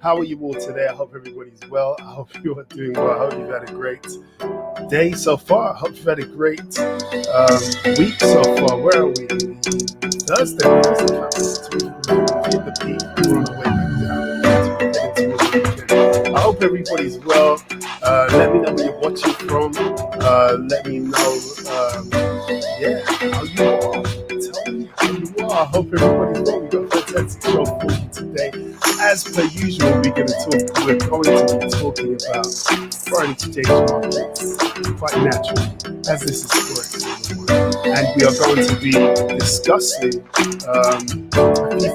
How are you all today? I hope everybody's well. I hope you are doing well. I hope you've had a great day so far. I hope you've had a great week so far. Where are we? Thursday. Hit the peak. We're on the way back down. I hope everybody's well. Let me know where you're watching from. Let me know, how you are. Tell me how you are. I hope everybody's well. We've got a fantastic show for you today. As per usual, we're going to be talking about foreign exchange markets quite naturally, as this is FOREX. And we are going to be discussing a few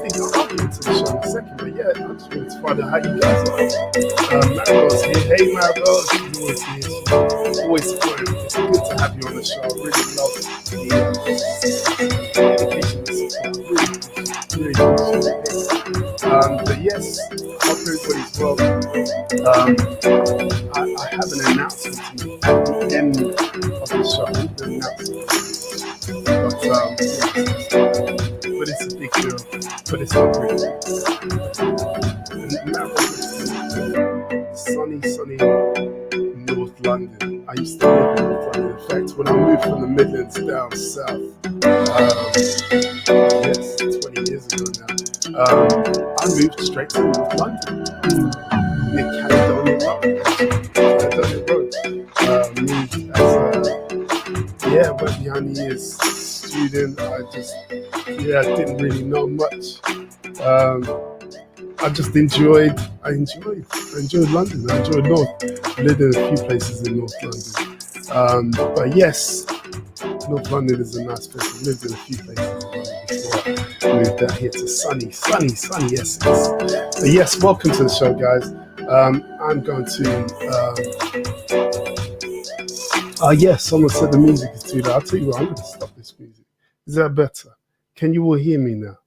things. I'll get into the show in a second, but yeah, I just wanted to find out how you guys are. Maribel's here. Hey, Maribel, she's always here. She's always supportive. It's good to have you on the show. I really love the dedication and support. Really appreciate it. But yes, hope everybody's well. I have an announcement at the end of the show. But it's a big deal. But it's not really. Sunny North London. I used to live in North London. In fact, when I moved from the Midlands down south, 20 years ago now, I moved straight to North London, near Caledonian Road. Moved as went behind the years student. I didn't really know much. I just enjoyed London. I enjoyed North. I lived in a few places in North London. But yes, North London is a nice place. I've lived in a few places in London before I moved down here to sunny Essex. But yes, welcome to the show, guys. I'm going to someone said the music is too loud. I'll tell you what, I'm going to stop this music. Is that better? Can you all hear me now?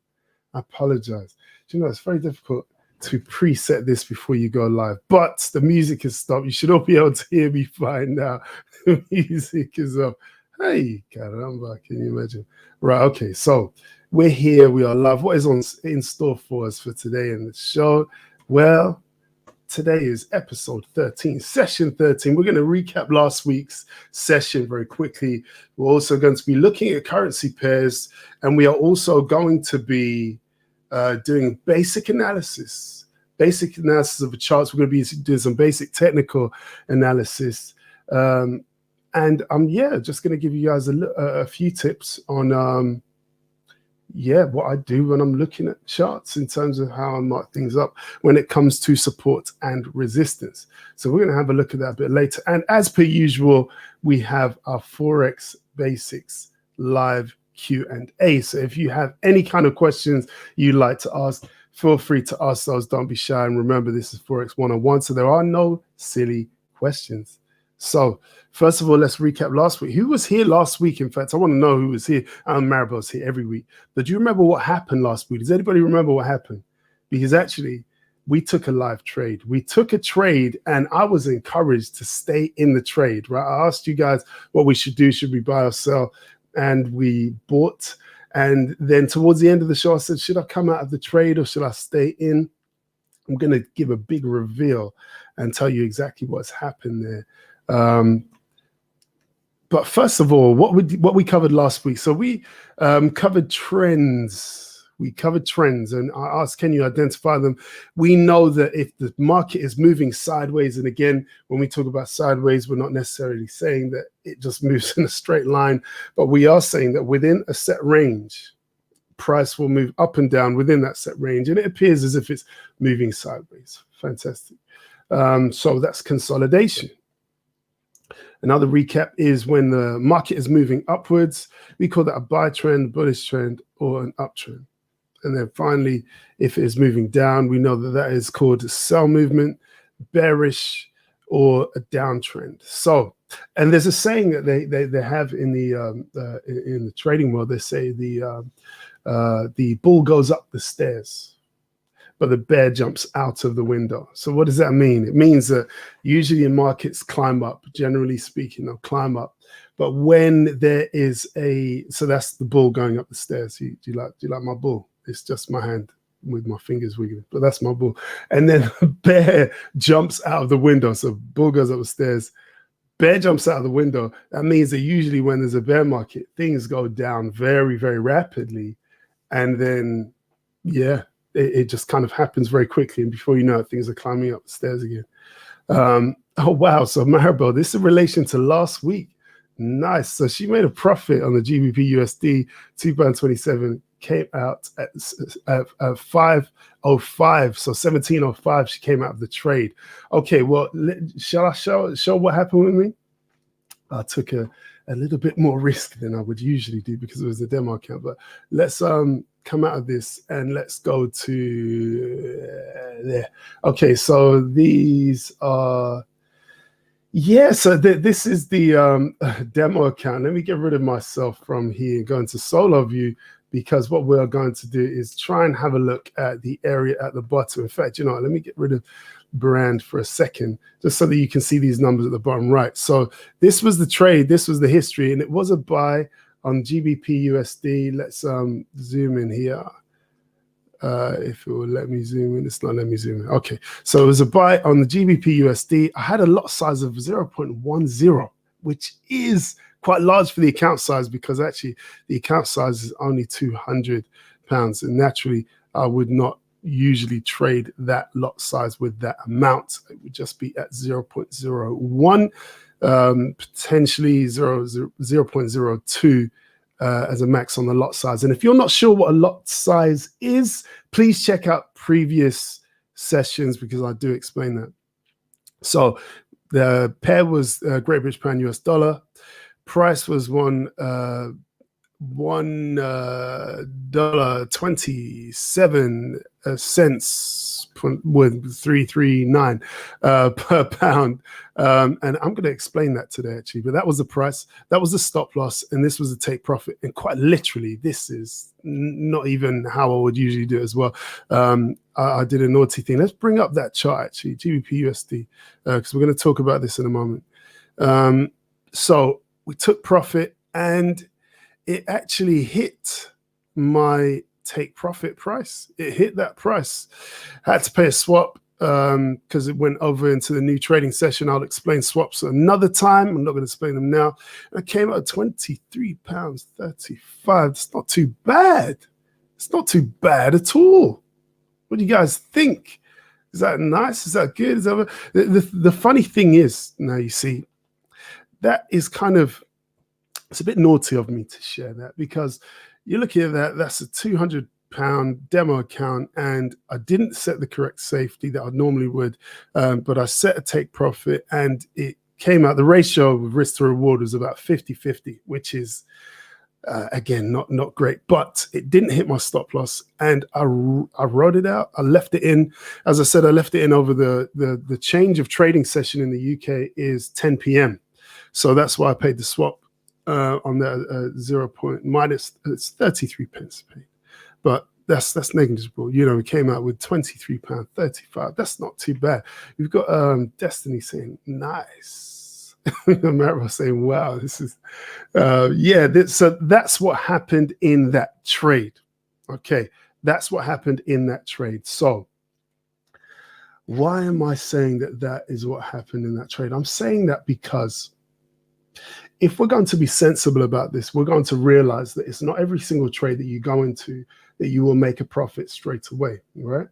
I apologize. Do you know, it's very difficult to preset this before you go live, but the music has stopped. You should all be able to hear me fine now. The music is up. Hey, caramba, can you imagine? Right, okay, so we're here, we are live. What is in store for us for today in the show? Well, today is episode 13, session 13. We're going to recap last week's session very quickly. We're also going to be looking at currency pairs, and we are also going to be doing basic analysis of the charts. We're going to be doing some basic technical analysis. And I'm just going to give you guys a few tips on what I do when I'm looking at charts in terms of how I mark things up when it comes to support and resistance. So we're going to have a look at that a bit later. And as per usual, we have our Forex Basics live Q&A. So if you have any kind of questions you'd like to ask, feel free to ask those. Don't be shy. And remember, this is Forex 101, so there are no silly questions. So first of all, let's recap last week. Who was here last week? In fact, I want to know who was here. Maribel's here every week. But do you remember what happened last week? Does anybody remember what happened? Because actually, we took a live trade. We took a trade, and I was encouraged to stay in the trade, right? I asked you guys what we should do. Should we buy or sell? And we bought. And then towards the end of the show, I said, should I come out of the trade or should I stay in? I'm going to give a big reveal and tell you exactly what's happened there. But first of all, what we covered last week. So we covered trends. We covered trends, and I asked, can you identify them? We know that if the market is moving sideways, and again, when we talk about sideways, we're not necessarily saying that it just moves in a straight line, but we are saying that within a set range, price will move up and down within that set range, and it appears as if it's moving sideways. Fantastic. So that's consolidation. Another recap is when the market is moving upwards, we call that a buy trend, bullish trend, or an uptrend. And then finally, if it is moving down, we know that that is called a sell movement, bearish, or a downtrend. So, and there's a saying that they have in the trading world. They say the bull goes up the stairs, but the bear jumps out of the window. So what does that mean? It means that usually in markets climb up, generally speaking, they'll climb up. But when there is so that's the bull going up the stairs. Do you like my bull? It's just my hand with my fingers wiggling, but that's my bull. And then the bear jumps out of the window. So bull goes up the stairs, bear jumps out of the window. That means that usually when there's a bear market, things go down very, very rapidly. And then, yeah, it just kind of happens very quickly, and before you know it, things are climbing up the stairs again. Oh wow! So Maribel, this is in relation to last week. Nice. So she made a profit on the GBP USD, £2.27, came out at 5.05. So 17.05, she came out of the trade. Okay, well, shall I show what happened with me? I took a little bit more risk than I would usually do because it was a demo account. But let's come out of this and let's go to there. Okay, so these are, yeah, so this is the demo account. Let me get rid of myself from here and go into solo view, because what we're going to do is try and have a look at the area at the bottom. In fact, let me get rid of brand for a second, just so that you can see these numbers at the bottom right. So this was the trade, this was the history, and it was a buy on GBP USD. Let's zoom in here. If it will let me zoom in, it's not letting me zoom in. Okay, so it was a buy on the GBP USD. I had a lot size of 0.10, which is quite large for the account size, because actually the account size is only £200, and naturally I would not usually trade that lot size with that amount. It would just be at 0.01, potentially 0.02 as a max on the lot size. And if you're not sure what a lot size is, please check out previous sessions, because I do explain that. So the pair was Great British Pound US dollar. Price was $1.27 with 339 per pound, and I'm going to explain that today actually. But that was the price, that was the stop loss, and this was the take profit. And quite literally, this is not even how I would usually do it as well. I did a naughty thing. Let's bring up that chart actually, GBP USD, because we're going to talk about this in a moment. So we took profit, and it actually hit my take profit price. It hit that price. I had to pay a swap because it went over into the new trading session. I'll explain swaps another time. I'm not going to explain them now. I came out at £23.35. It's not too bad. It's not too bad at all. What do you guys think? Is that nice? Is that good? Is that the funny thing is, now you see, that is kind of, it's a bit naughty of me to share that, because you're looking at that, that's a £200 demo account, and I didn't set the correct safety that I normally would, but I set a take profit, and it came out, the ratio of risk to reward was about 50-50, which is, again, not great, but it didn't hit my stop loss, and I wrote it out. I left it in. As I said, I left it in over the change of trading session in the UK is 10 p.m. So that's why I paid the swap on that 0 point minus, it's 33 pence paid, but that's negligible. We came out with £23.35. That's not too bad. We've got Destiny saying nice. Maribel saying wow, this is so that's what happened in that trade. Okay, that's what happened in that trade. So why am I saying that is what happened in that trade? I'm saying that because if we're going to be sensible about this, we're going to realize that it's not every single trade that you go into that you will make a profit straight away, right?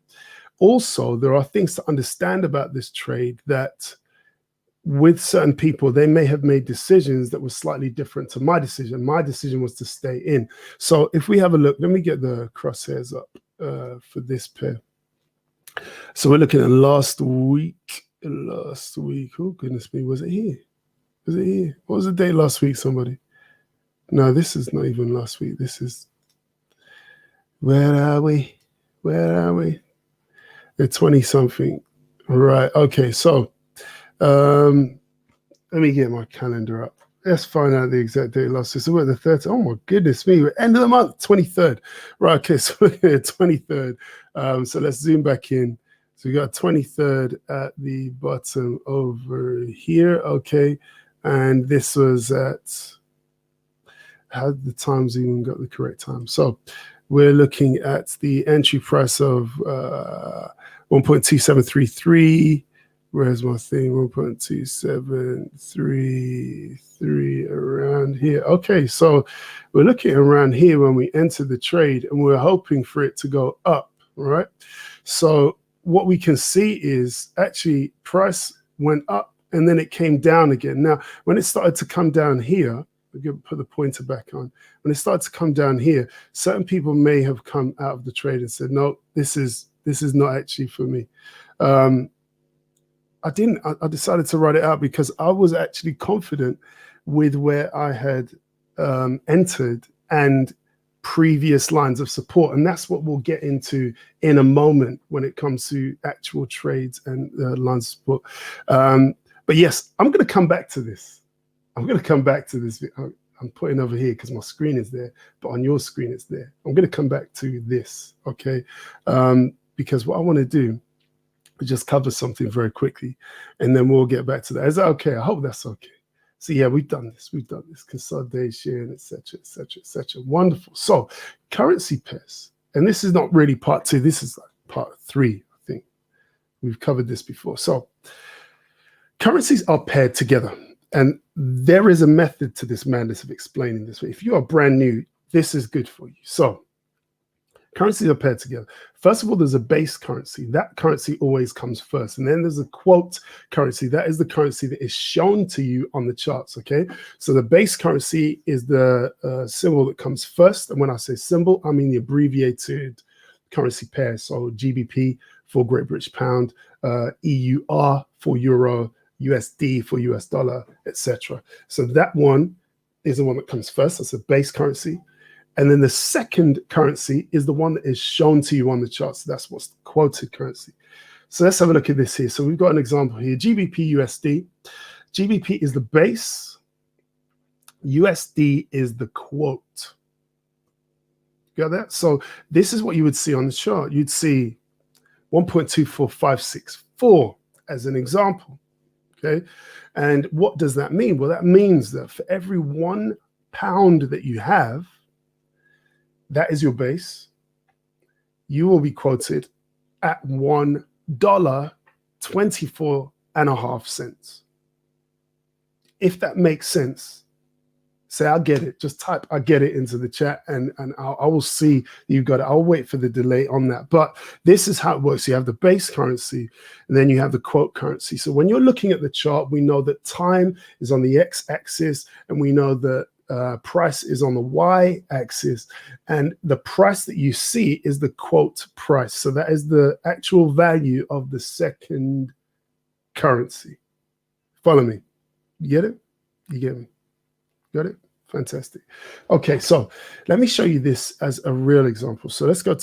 Also, there are things to understand about this trade that with certain people, they may have made decisions that were slightly different to my decision. My decision was to stay in. So if we have a look, let me get the crosshairs up for this pair. So we're looking at last week. Oh, goodness me, was it here? Was it here? What was the date last week, somebody? No, this is not even last week. This is, where are we? Where are we? The 20-something. Right, okay, so let me get my calendar up. Let's find out the exact date last week. So we're at the 30th. Oh my goodness me, we're end of the month, 23rd. Right, okay, so we're at 23rd. So let's zoom back in. So we got 23rd at the bottom over here, okay. And this was at, had the times even got the correct time? So we're looking at the entry price of 1.2733. Where's my thing? 1.2733 around here. Okay, so we're looking around here when we enter the trade, and we're hoping for it to go up, right? So what we can see is actually price went up and then it came down again. Now, when it started to come down here, we'll put the pointer back on. When it started to come down here, certain people may have come out of the trade and said, no, this is not actually for me. I decided to write it out because I was actually confident with where I had entered and previous lines of support. And that's what we'll get into in a moment when it comes to actual trades and lines of support. But yes, I'm going to come back to this. I'm putting over here because my screen is there, but on your screen it's there. I'm going to come back to this, okay? Because what I want to do is just cover something very quickly, and then we'll get back to that. Is that okay? I hope that's okay. So yeah, we've done this. Consolidation, etc., etc., etc. Wonderful. So currency pairs, and this is not really part 2. This is like part 3, I think. We've covered this before. So currencies are paired together, and there is a method to this madness of explaining this. If you are brand new, this is good for you. So currencies are paired together. First of all, there's a base currency. That currency always comes first. And then there's a quote currency. That is the currency that is shown to you on the charts, okay? So the base currency is the symbol that comes first. And when I say symbol, I mean the abbreviated currency pair. So GBP for Great British Pound, EUR for Euro, USD for US dollar, etc. So that one is the one that comes first. That's a base currency. And then the second currency is the one that is shown to you on the charts. So that's what's the quoted currency. So let's have a look at this here. So we've got an example here, GBP USD. GBP is the base. USD is the quote. Got that? So this is what you would see on the chart. You'd see 1.24564 as an example. Okay. And what does that mean? Well, that means that for every £1 that you have, that is your base, you will be quoted at $1.24.5. If that makes sense, say, I get it. Just type, I get it into the chat, and I will see you got it. I'll wait for the delay on that. But this is how it works. You have the base currency, and then you have the quote currency. So when you're looking at the chart, we know that time is on the x-axis, and we know that price is on the y-axis, and the price that you see is the quote price. So that is the actual value of the second currency. Follow me. You get it? You get me? Got it? Fantastic. Okay, so let me show you this as a real example. So let's go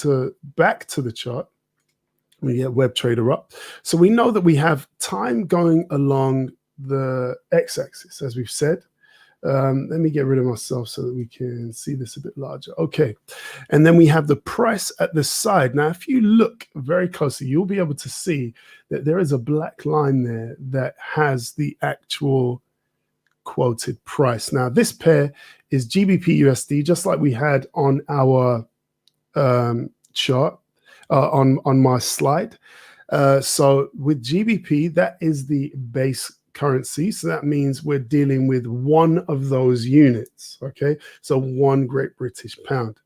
back to the chart. We get Web Trader up. So we know that we have time going along the x-axis, as we've said. Let me get rid of myself so that we can see this a bit larger. Okay, and then we have the price at the side. Now, if you look very closely, you'll be able to see that there is a black line there that has the actual quoted price. Now, this pair is GBP USD, just like we had on our chart, on my slide. So with GBP, that is the base currency. So that means we're dealing with one of those units. Okay, so 1 Great British pound.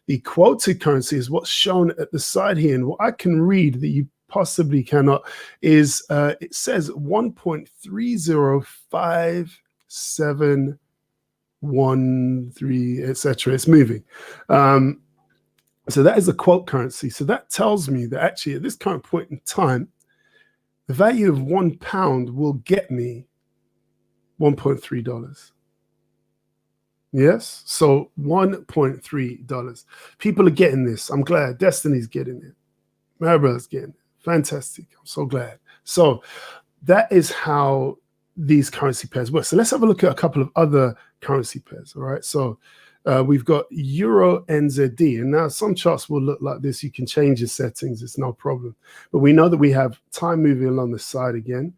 The quoted currency is what's shown at the side here. And what I can read that you possibly cannot is it says 1.305713, etc. It's moving. So that is a quote currency. So that tells me that actually at this current point in time, the value of £1 will get me $1.3. Yes, so $1.3. People are getting this. I'm glad. Destiny's getting it. Maribella's getting it. Fantastic. I'm so glad. So that is how these currency pairs work. So let's have a look at a couple of other currency pairs. All right. So we've got Euro NZD. And now some charts will look like this. You can change your settings. It's no problem. But we know that we have time moving along the side again.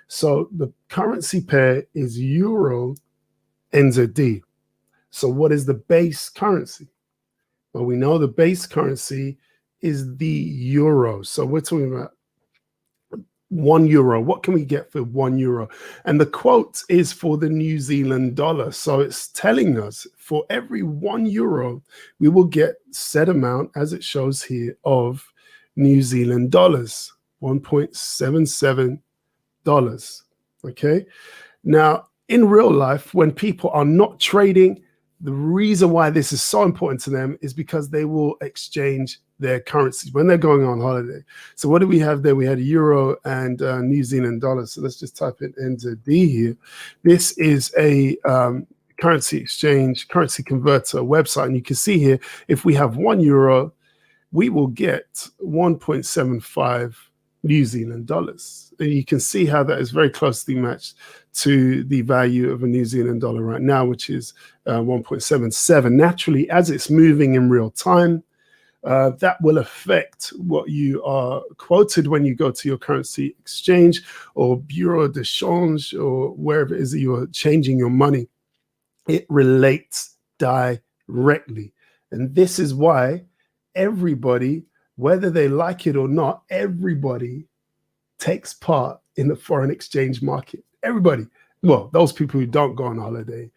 So the currency pair is Euro NZD. So what is the base currency? Well, we know the base currency is the euro. So we're talking about €1. What can we get for €1? And the quote is for the New Zealand dollar. So it's telling us for every €1, we will get said amount, as it shows here, of New Zealand dollars, $1.77. Okay. Now, in real life, when people are not trading, the reason why this is so important to them is because they will exchange their currencies when they're going on holiday. So what do we have there? We had euro and New Zealand dollars. So let's just type in NZD here. This is a currency exchange, currency converter website. And you can see here, if we have €1, we will get 1.75 New Zealand dollars. And you can see how that is very closely matched to the value of a New Zealand dollar right now, which is 1.77. Naturally, as it's moving in real time, that will affect what you are quoted when you go to your currency exchange or bureau de change or wherever it is that you are changing your money. It relates directly. And this is why everybody, whether they like it or not, everybody takes part in the foreign exchange market. Everybody. Well, those people who don't go on holiday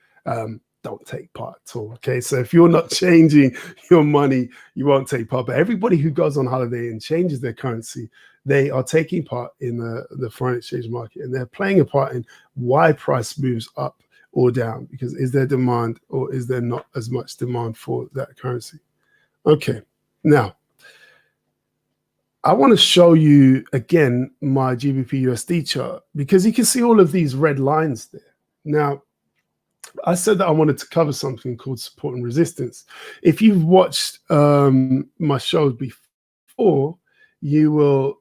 don't take part at all. Okay, so if you're not changing your money, you won't take part. But everybody who goes on holiday and changes their currency, they are taking part in the foreign exchange market, and they're playing a part in why price moves up or down, because is there demand or is there not as much demand for that currency? Okay, now I want to show you again my GBP USD chart, because you can see all of these red lines there. Now, I said that I wanted to cover something called support and resistance. If you've watched my shows before, you will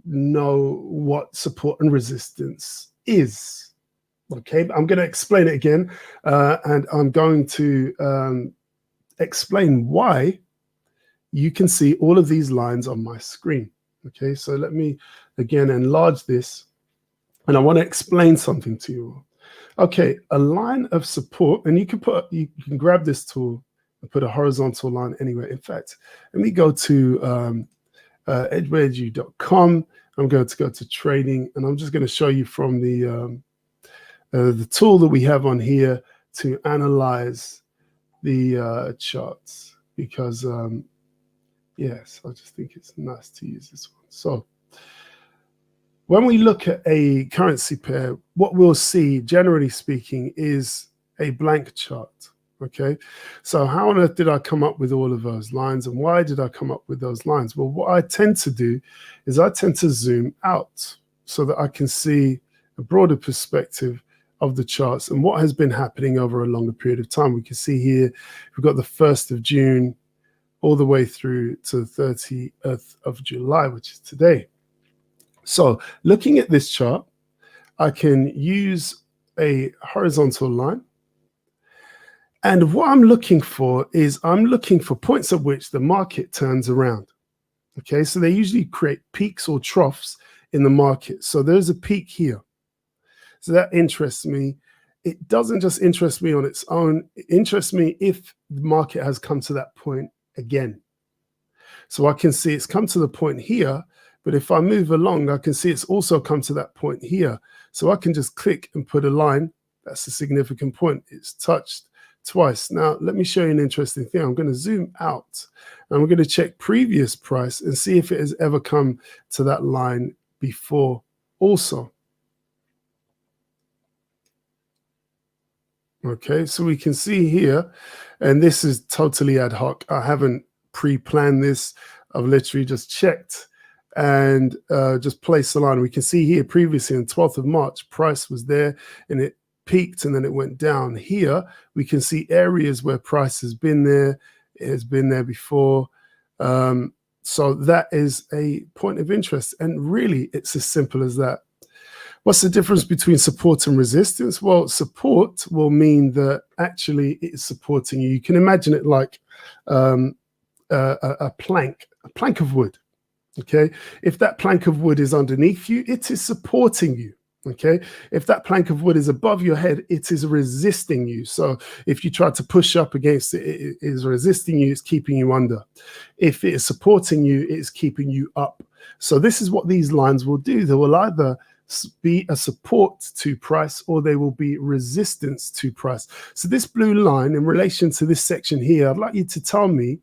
know what support and resistance is. Okay, but I'm going to explain it again, and I'm going to explain why you can see all of these lines on my screen. Okay, so let me again enlarge this, and I want to explain something to you all. Okay, a line of support, and you can grab this tool and put a horizontal line anywhere. In fact, let me go to edgewareedu.com. I'm going to go to trading, and I'm just going to show you from the tool that we have on here to analyze the charts, because yes, I just think it's nice to use this one. So when we look at a currency pair, what we'll see, generally speaking, is a blank chart. Okay, so how on earth did I come up with all of those lines, and why did I come up with those lines? Well, what I tend to do is I tend to zoom out so that I can see a broader perspective of the charts and what has been happening over a longer period of time. We can see here, we've got the 1st of June all the way through to the 30th of July, which is today. So looking at this chart, I can use a horizontal line. And what I'm looking for is I'm looking for points at which the market turns around. Okay, so they usually create peaks or troughs in the market. So there's a peak here. So that interests me. It doesn't just interest me on its own. It interests me if the market has come to that point again. So I can see it's come to the point here, But if I move along, I can see it's also come to that point here. So I can just click and put a line. That's a significant point. It's touched twice. Now, let me show you an interesting thing. I'm going to zoom out and we're going to check previous price and see if it has ever come to that line before also. Okay, so we can see here, and this is totally ad hoc. I haven't pre-planned this. I've literally just checked and just placed the line. We can see here previously on 12th of March, price was there and it peaked and then it went down. Here, we can see areas where price has been there. It has been there before. So that is a point of interest. And really, it's as simple as that. What's the difference between support and resistance? Well, support will mean that actually it is supporting you. You can imagine it like a plank of wood. Okay, if that plank of wood is underneath you, it is supporting you. Okay, if that plank of wood is above your head, it is resisting you. So if you try to push up against it, it is resisting you, it's keeping you under. If it is supporting you, it is keeping you up. So this is what these lines will do. They will either be a support to price or they will be resistance to price. So this blue line in relation to this section here, I'd like you to tell me,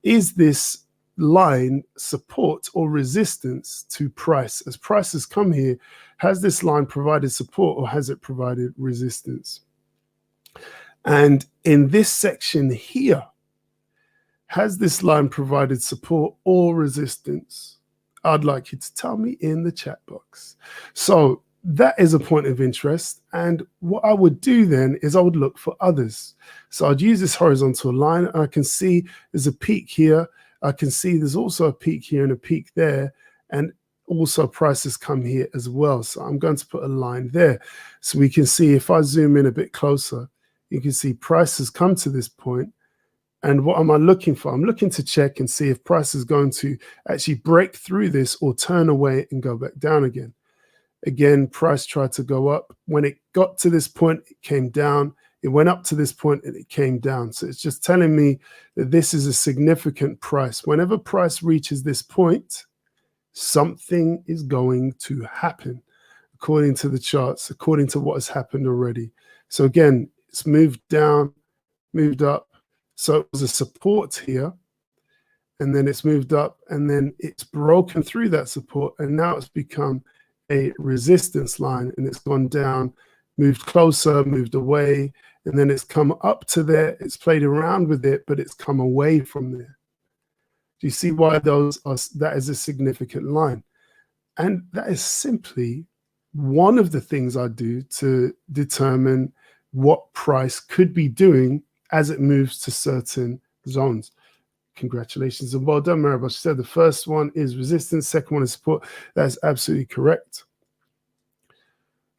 is this line support or resistance to price? As price has come here, has this line provided support or has it provided resistance? And in this section here, has this line provided support or resistance? I'd like you to tell me in the chat box. So that is a point of interest. And what I would do then is I would look for others. So I'd use this horizontal line. And I can see there's a peak here. I can see there's also a peak here and a peak there. And also prices come here as well. So I'm going to put a line there. So we can see if I zoom in a bit closer, you can see prices come to this point. And what am I looking for? I'm looking to check and see if price is going to actually break through this or turn away and go back down again. Again, price tried to go up. When it got to this point, it came down. It went up to this point and it came down. So it's just telling me that this is a significant price. Whenever price reaches this point, something is going to happen according to the charts, according to what has happened already. So again, it's moved down, moved up. So it was a support here, and then it's moved up, and then it's broken through that support, and now it's become a resistance line, and it's gone down, moved closer, moved away, and then it's come up to there. It's played around with it, but it's come away from there. Do you see why that is a significant line? And that is simply one of the things I do to determine what price could be doing as it moves to certain zones. Congratulations and well done, Maribel. She said the first one is resistance, second one is support. That's absolutely correct.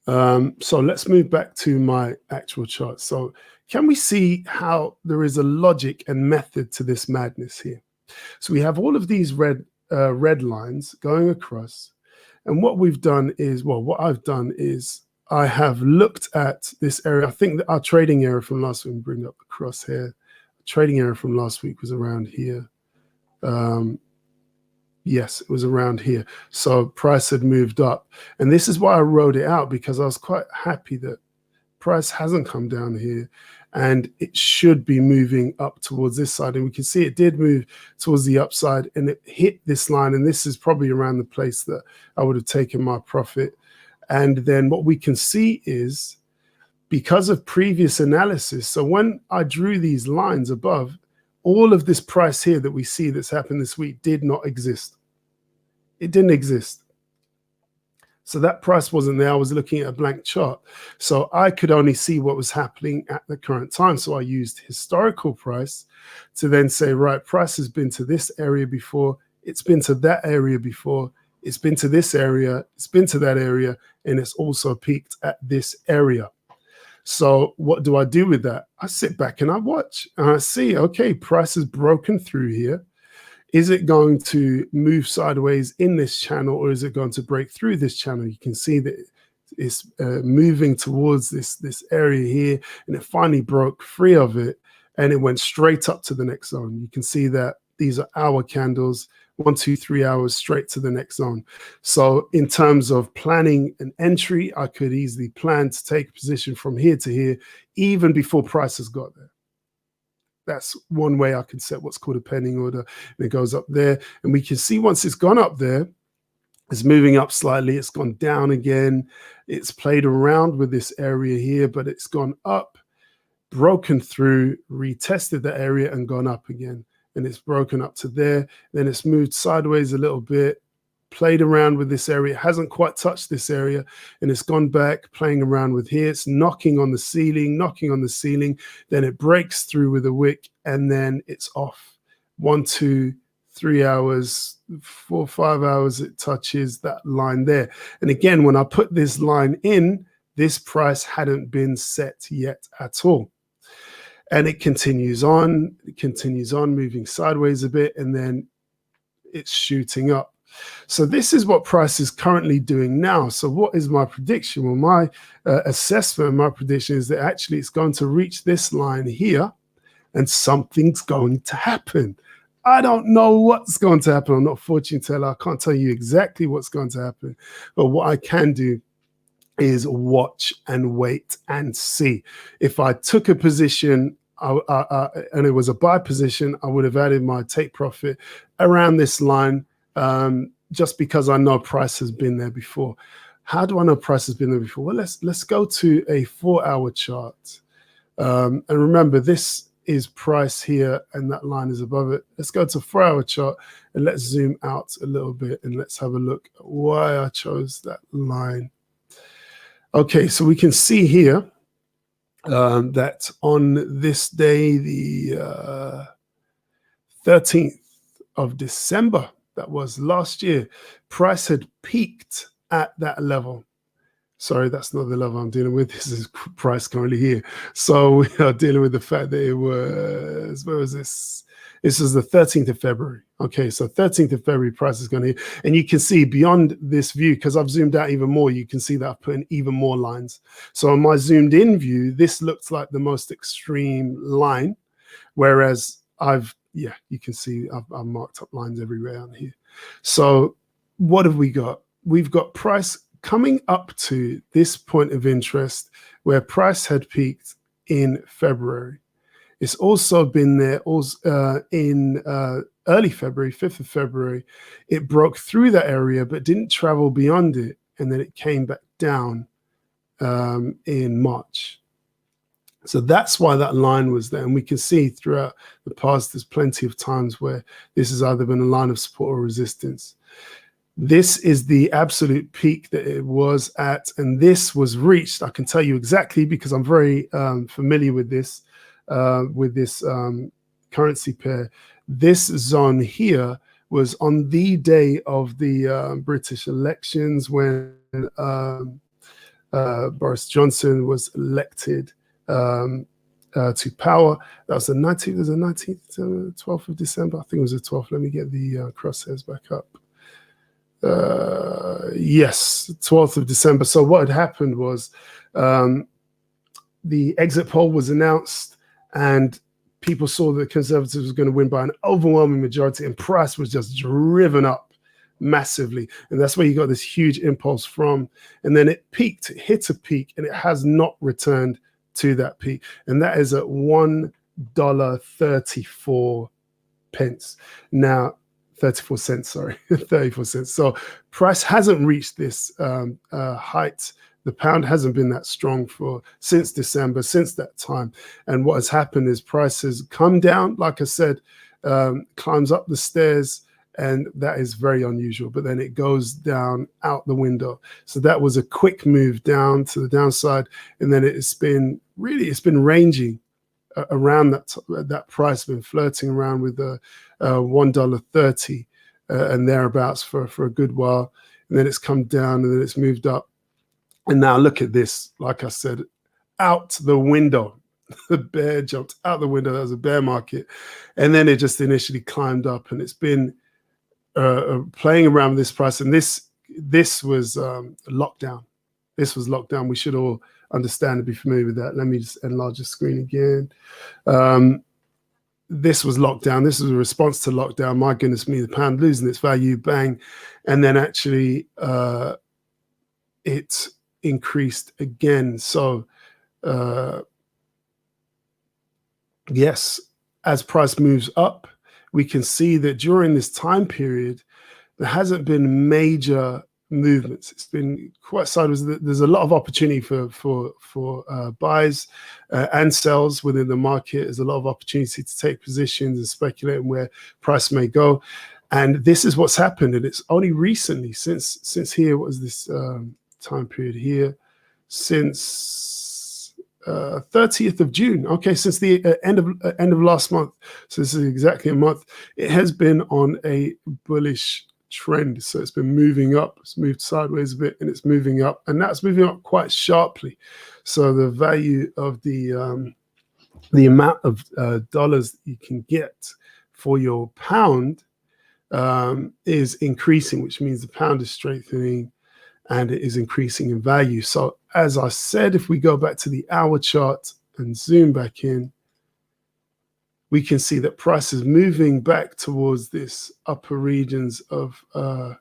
So let's move back to my actual chart. So can we see how there is a logic and method to this madness here? So we have all of these red lines going across. And what we've done is, well, what I've done is I have looked at this area. I think that our trading area from last week, bring up the crosshair. Trading area from last week was around here. Yes, it was around here. So price had moved up. And this is why I wrote it out, because I was quite happy that price hasn't come down here and it should be moving up towards this side. And we can see it did move towards the upside and it hit this line. And this is probably around the place that I would have taken my profit. And then what we can see is because of previous analysis. So when I drew these lines above, all of this price here that we see that's happened this week did not exist. It didn't exist. So that price wasn't there. I was looking at a blank chart. So I could only see what was happening at the current time. So I used historical price to then say, right, price has been to this area before. It's been to that area before. It's been to this area. It's been to that area. And it's also peaked at this area. So what do I do with that? I sit back and I watch and I see, okay, price has broken through here. Is it going to move sideways in this channel or is it going to break through this channel? You can see that it's moving towards this area here, and it finally broke free of it and it went straight up to the next zone. You can see that These are hour candles, 1, 2, 3 hours straight to the next zone. So in terms of planning an entry, I could easily plan to take a position from here to here, even before prices got there. That's one way I can set what's called a pending order. And it goes up there. And we can see once it's gone up there, it's moving up slightly. It's gone down again. It's played around with this area here, but it's gone up, broken through, retested the area and gone up again. And it's broken up to there. Then it's moved sideways a little bit, played around with this area. It hasn't quite touched this area, and it's gone back, playing around with here. It's knocking on the ceiling, Then it breaks through with a wick, and then it's off. 1, 2, 3 hours, 4, 5 hours, it touches that line there. And again, when I put this line in, this price hadn't been set yet at all. And it continues on, moving sideways a bit, and then it's shooting up. So this is what price is currently doing now. So what is my prediction? Well, my assessment, my prediction is that actually it's going to reach this line here, and something's going to happen. I don't know what's going to happen. I'm not a fortune teller. I can't tell you exactly what's going to happen. But what I can do is watch and wait and see. If I took a position and it was a buy position, I would have added my take profit around this line, just because I know price has been there before. How do I know price has been there before? Well, let's go to a 4-hour chart. And remember, this is price here and that line is above it. Let's go to a 4-hour chart and let's zoom out a little bit and let's have a look at why I chose that line. Okay, so we can see here that on this day, the 13th of December, that was last year, price had peaked at that level. Sorry, that's not the level I'm dealing with. This is price currently here. So we are dealing with the fact that it was, where was this? This is the 13th of February. Okay, so 13th of February, price is going to hit. And you can see beyond this view, because I've zoomed out even more, you can see that I've put in even more lines. So on my zoomed in view, this looks like the most extreme line, whereas you can see I've marked up lines everywhere on here. So what have we got? We've got price coming up to this point of interest where price had peaked in February. It's also been there in early February, 5th of February. It broke through that area, but didn't travel beyond it. And then it came back down in March. So that's why that line was there. And we can see throughout the past, there's plenty of times where this has either been a line of support or resistance. This is the absolute peak that it was at. And this was reached, I can tell you exactly because I'm very familiar with this currency pair. This zone here was on the day of the British elections when Boris Johnson was elected to power. That was the 19th, was the 19th, 12th of December. I think it was the 12th. Let me get the crosshairs back up. Yes, 12th of December. So what had happened was the exit poll was announced and people saw that the Conservatives were going to win by an overwhelming majority, and price was just driven up massively. And that's where you got this huge impulse from. And then it peaked, it hit a peak, and it has not returned to that peak. And that is at $1.34. Now, 34 cents, sorry, 34 cents. So price hasn't reached this height. The pound hasn't been that strong since December, since that time. And what has happened is price has come down, like I said, climbs up the stairs, and that is very unusual. But then it goes down out the window. So that was a quick move down to the downside. And then it's been ranging around that price, been flirting around with the $1.30 and thereabouts for a good while. And then it's come down and then it's moved up. And now look at this, like I said, out the window. The bear jumped out the window. That was a bear market. And then it just initially climbed up, and it's been playing around with this price. And this was lockdown. This was lockdown. We should all understand and be familiar with that. Let me just enlarge the screen again. this was lockdown. This was a response to lockdown. My goodness me, the pound losing its value, bang. And then actually it increased again. So yes, as price moves up, we can see that during this time period, there hasn't been major movements. It's been quite sideways. There's a lot of opportunity for buys and sells within the market. There's a lot of opportunity to take positions and speculate on where price may go. And this is what's happened. And it's only recently, since here, what was this time period here? Since 30th of June. Okay, since the end of last month. So this is exactly a month. It has been on a bullish trend. So it's been moving up. It's moved sideways a bit and it's moving up, and that's moving up quite sharply. So the value of the amount of dollars you can get for your pound is increasing, which means the pound is strengthening and it is increasing in value. So as I said, if we go back to the hour chart and zoom back in, we can see that price is moving back towards this upper regions of, well,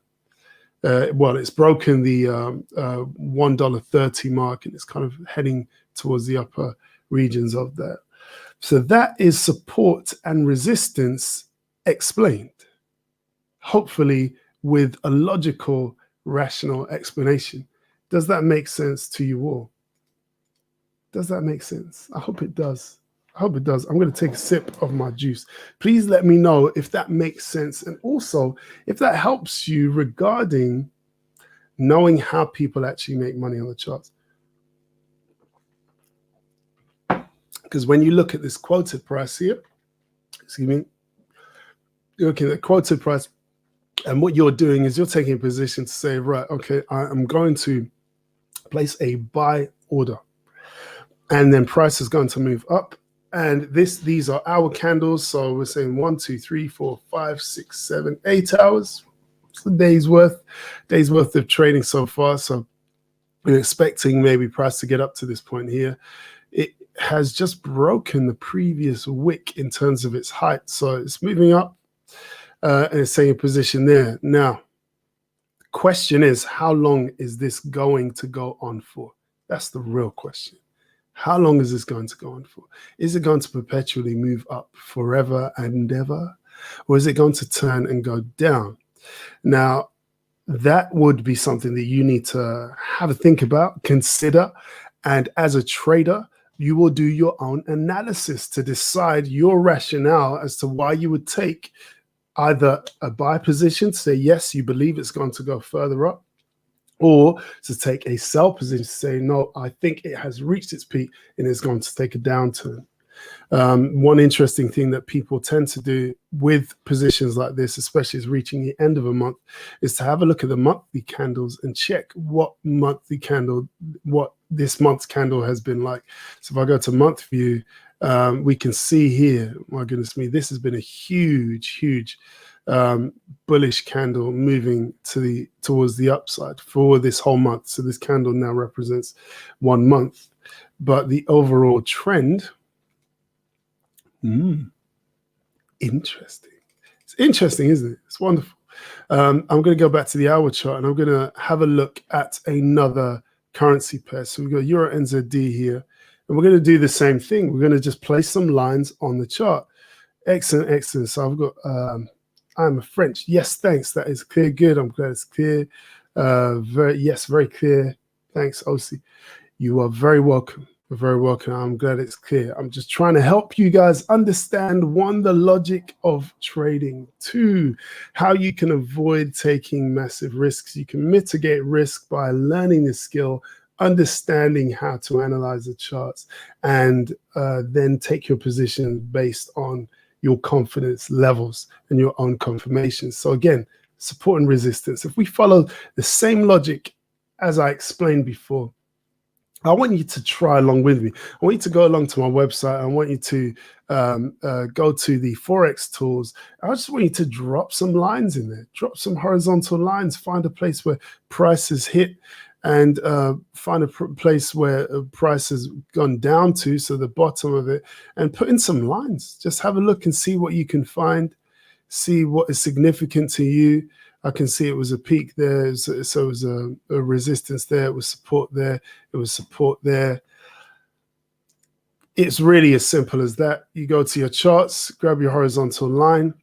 it's broken the $1.30 mark, and it's kind of heading towards the upper regions of that. So that is support and resistance explained, hopefully with a logical, rational explanation. Does that make sense to you all? Does that make sense? I hope it does. I hope it does. I'm going to take a sip of my juice. Please let me know if that makes sense, and also if that helps you regarding knowing how people actually make money on the charts. Because when you look at this quoted price here, excuse me, you're looking at the quoted price, and what you're doing is you're taking a position to say, right, okay, I am going to place a buy order, and then price is going to move up. And these are hour candles. So we're saying 1, 2, 3, 4, 5, 6, 7, 8 hours. It's a day's worth of trading so far. So we're expecting maybe price to get up to this point here. It has just broken the previous wick in terms of its height. So it's moving up and it's saying a position there. Now, the question is, how long is this going to go on for? That's the real question. How long is this going to go on for? Is it going to perpetually move up forever and ever? Or is it going to turn and go down? Now, that would be something that you need to have a think about, consider. And as a trader, you will do your own analysis to decide your rationale as to why you would take either a buy position to say, yes, you believe it's going to go further up, or to take a sell position to say, no, I think it has reached its peak and it's going to take a downturn. One interesting thing that people tend to do with positions like this, especially as reaching the end of a month, is to have a look at the monthly candles and check what this month's candle has been like. So if I go to month view, we can see here, my goodness me, this has been a huge bullish candle moving towards the upside for this whole month. So this candle now represents 1 month, but the overall trend, interesting. It's interesting, isn't it? It's wonderful. I'm going to go back to the hour chart and I'm going to have a look at another currency pair. So we've got Euro NZD here, and we're going to do the same thing. We're going to just place some lines on the chart. Excellent. So I've got I'm a French. Yes, thanks. That is clear. Good. I'm glad it's clear. Very clear. Thanks, OC. You are very welcome. You're very welcome. I'm glad it's clear. I'm just trying to help you guys understand, 1, the logic of trading, 2, how you can avoid taking massive risks. You can mitigate risk by learning the skill, understanding how to analyze the charts, and then take your position based on your confidence levels and your own confirmations. So again, support and resistance. If we follow the same logic as I explained before, I want you to try along with me. I want you to go along to my website. I want you to go to the FOREX tools. I just want you to drop some lines in there, drop some horizontal lines, find a place where prices hit and find a place where a price has gone down to, so the bottom of it, and put in some lines. Just have a look and see what you can find, see what is significant to you. I can see it was a peak there, so it was a resistance there, it was support there, it was support there. It's really as simple as that. You go to your charts, grab your horizontal line.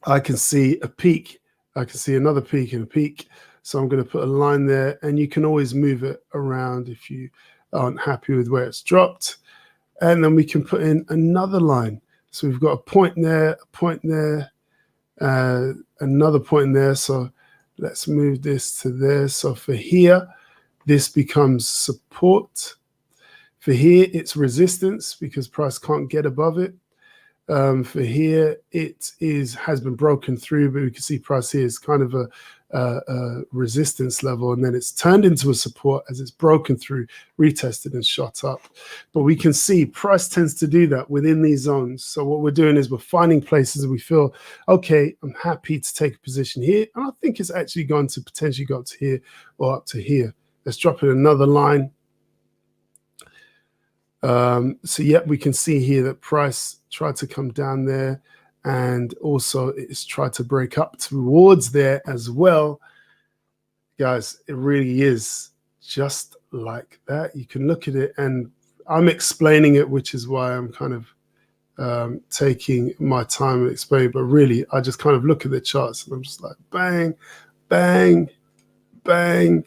I can see a peak, I can see another peak and a peak. So I'm going to put a line there, and you can always move it around if you aren't happy with where it's dropped. And then we can put in another line. So we've got a point there, another point there. So let's move this to there. So for here, this becomes support. For here, it's resistance because price can't get above it. For here, it has been broken through, but we can see price here is kind of a resistance level, and then it's turned into a support as it's broken through, retested, and shot up. But we can see price tends to do that within these zones. So what we're doing is we're finding places we feel, okay, I'm happy to take a position here, and I think it's actually going to potentially go up to here or up to here. Let's drop in another line. So yeah, we can see here that price tried to come down there, and also it's tried to break up towards there as well. Guys, it really is just like that. You can look at it, and I'm explaining it, which is why I'm kind of taking my time and explaining, but really I just kind of look at the charts and I'm just like bang, bang, bang,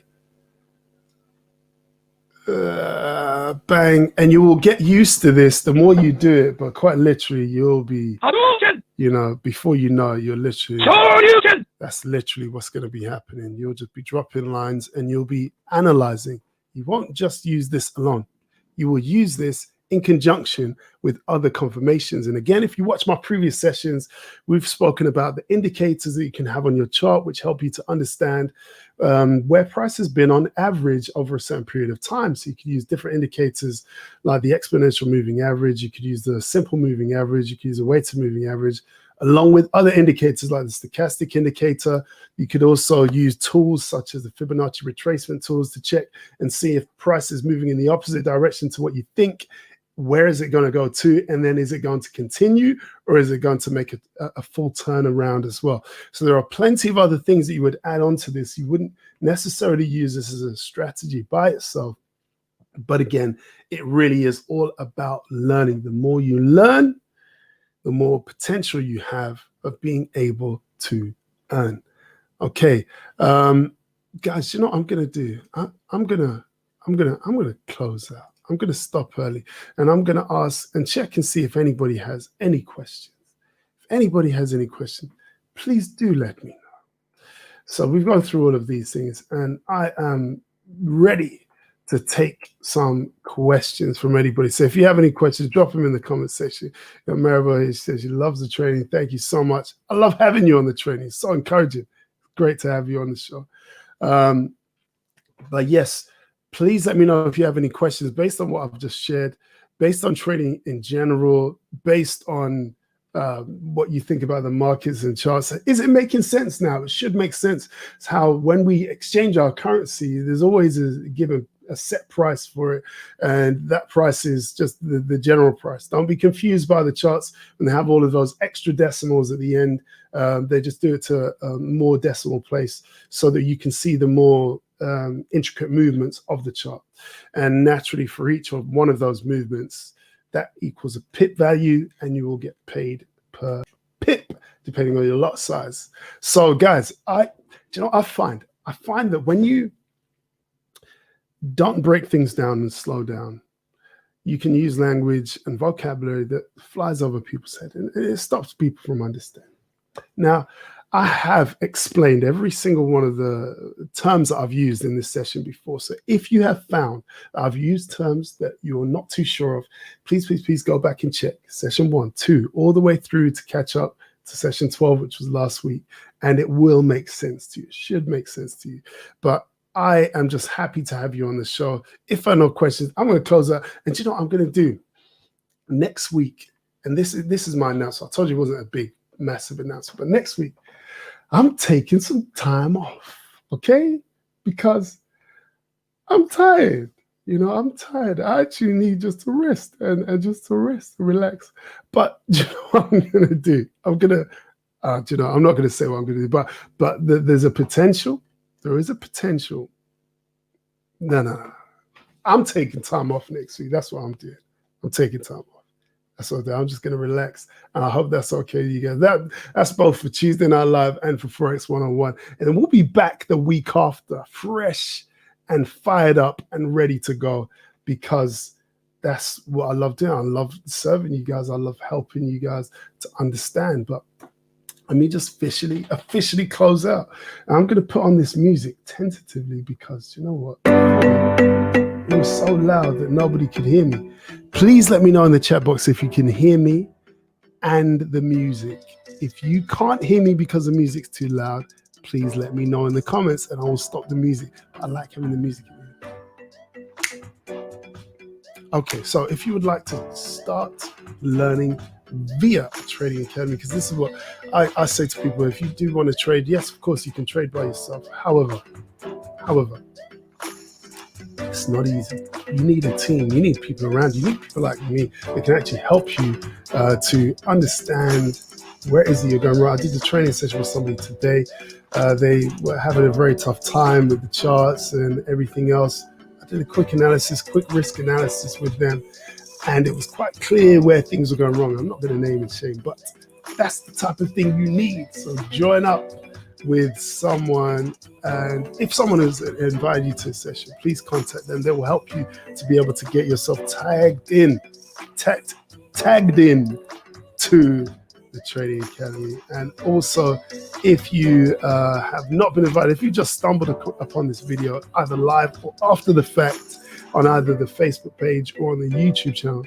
bang, and you will get used to this the more you do it, but quite literally you'll be, you know, before you know it, you're literally, that's literally what's going to be happening. You'll just be dropping lines and you'll be analyzing. You won't just use this alone. You will use this in conjunction with other confirmations. And again, if you watch my previous sessions, we've spoken about the indicators that you can have on your chart, which help you to understand where price has been on average over a certain period of time. So you can use different indicators like the exponential moving average. You could use the simple moving average. You could use a weighted moving average, along with other indicators like the stochastic indicator. You could also use tools such as the Fibonacci retracement tools to check and see if price is moving in the opposite direction to what you think. Where is it going to go to? And then is it going to continue, or is it going to make a full turnaround as well? So there are plenty of other things that you would add on to this. You wouldn't necessarily use this as a strategy by itself. But again, it really is all about learning. The more you learn, the more potential you have of being able to earn. Okay, guys, you know what I'm gonna do? I'm gonna close out. I'm gonna stop early, and I'm gonna ask and check and see if anybody has any questions. If anybody has any questions, please do let me know. So we've gone through all of these things, and I am ready to take some questions from anybody. So if you have any questions, drop them in the comment section. You know, Maribel says she loves the training. Thank you so much. I love having you on the training. It's so encouraging. Great to have you on the show. But yes, please let me know if you have any questions based on what I've just shared, based on trading in general, based on what you think about the markets and charts. Is it making sense now? It should make sense. It's how when we exchange our currency, there's always a set price for it, and that price is just the general price. Don't be confused by the charts when they have all of those extra decimals at the end. They just do it to a more decimal place so that you can see the more intricate movements of the chart. And naturally, for each of one of those movements, that equals a pip value, and you will get paid per pip depending on your lot size. So guys, I find that when you don't break things down and slow down, you can use language and vocabulary that flies over people's head, and it stops people from understanding. Now, I have explained every single one of the terms that I've used in this session before. So if you have found that I've used terms that you're not too sure of, please go back and check session 1, 2, all the way through to catch up to session 12, which was last week. And it will make sense to you. It should make sense to you. But I am just happy to have you on the show. If I know questions, I'm going to close out. And you know what I'm going to do next week? And this is my announcement. I told you it wasn't a big, massive announcement. But next week, I'm taking some time off, okay? Because I'm tired. I'm tired. I actually need just to rest and just to rest and relax. But you know what I'm gonna do? I'm not gonna say what I'm gonna do, but there's a potential. There is a potential. No. I'm taking time off next week. That's what I'm doing. I'm taking time off. That's what I'm just gonna relax, and I hope that's okay with you guys. That's both for Tuesday Night Live and for Forex 101. And then we'll be back the week after, fresh and fired up and ready to go, because that's what I love doing. I love serving you guys. I love helping you guys to understand. But let me just officially close out. And I'm gonna put on this music tentatively because you know what? It was so loud that nobody could hear me. Please let me know in the chat box if you can hear me and the music. If you can't hear me because the music's too loud, please let me know in the comments and I will stop the music. I like having the music. Okay, so if you would like to start learning via Trading Academy, because this is what I say to people: if you do want to trade, yes, of course you can trade by yourself. However, it's not easy. You need a team. You need people around you. You need people like me that can actually help you to understand where is it you're going wrong. I did the training session with somebody today. They were having a very tough time with the charts and everything else. I did a quick risk analysis with them, and it was quite clear where things were going wrong. I'm not going to name and shame, but that's the type of thing you need. So join up with someone, and if someone has invited you to a session, please contact them. They will help you to be able to get yourself tagged in to the Trading Academy. And also, if you have not been invited, if you just stumbled upon this video either live or after the fact on either the Facebook page or on the YouTube channel,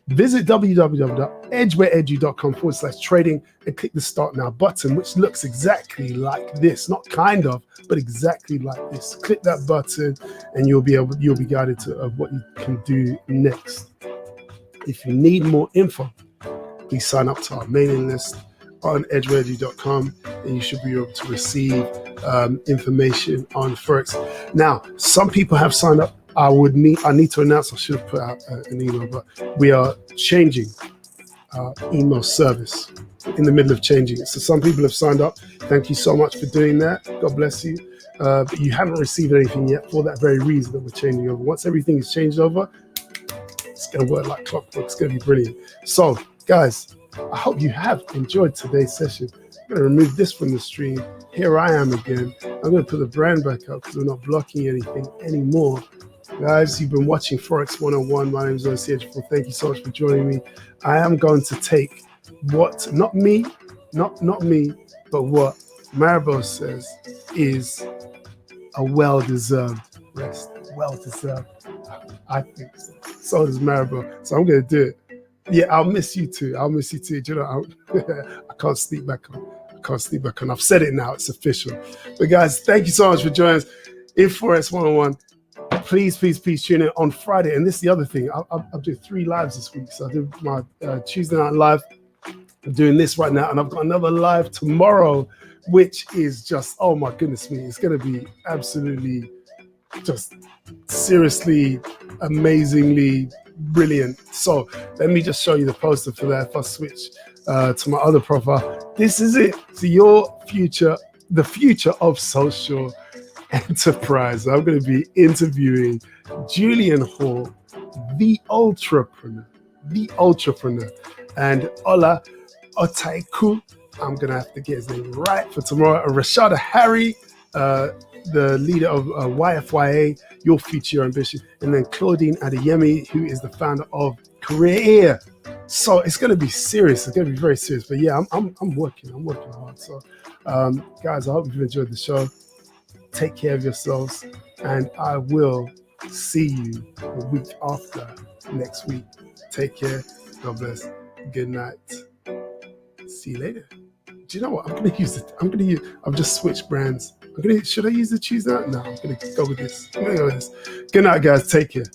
visit www.edgewhereedu.com/trading and click the Start Now button, which looks exactly like this. Not kind of, but exactly like this. Click that button and you'll be guided to what you can do next. If you need more info, please sign up to our mailing list on edgewhereedu.com and you should be able to receive information on Forex. Now, some people have signed up. I need to announce, I should have put out an email, but we are changing our email service, in the middle of changing it. So some people have signed up. Thank you so much for doing that. God bless you. But you haven't received anything yet for that very reason that we're changing over. Once everything is changed over, it's going to work like clockwork. It's going to be brilliant. So guys, I hope you have enjoyed today's session. I'm going to remove this from the stream. Here I am again. I'm going to put the brand back up because we're not blocking anything anymore. Guys, you've been watching Forex 101. My name is OCH. Thank you so much for joining me. I am going to take what, not me, but what Maribel says is a well-deserved rest. Well-deserved. I think so. So does Maribel. So I'm going to do it. Yeah, I'll miss you too. Do you know, I can't sleep back on. I've said it now. It's official. But guys, thank you so much for joining us in Forex 101. Please tune in on Friday. And this is the other thing. I'll do 3 lives this week. So I did my Tuesday night live. I'm doing this right now. And I've got another live tomorrow, which is just, oh my goodness me. It's going to be absolutely just seriously, amazingly brilliant. So let me just show you the poster for that. If I switch to my other profile, this is it. So your future, the future of social enterprise. I'm going to be interviewing Julian Hall, the entrepreneur, and Ola Otaiku. I'm going to have to get his name right for tomorrow. Rashada Harry, the leader of YFYA, Your Future, Your Ambition, and then Claudine Adeyemi, who is the founder of Career. So it's going to be serious. It's going to be very serious. But yeah, I'm working hard. So guys, I hope you've enjoyed the show. Take care of yourselves, and I will see you a week after next week. Take care. God bless. Good night. See you later. Do you know what? I've just switched brands. Should I use the Tuesday? No, I'm going to go with this. Good night, guys. Take care.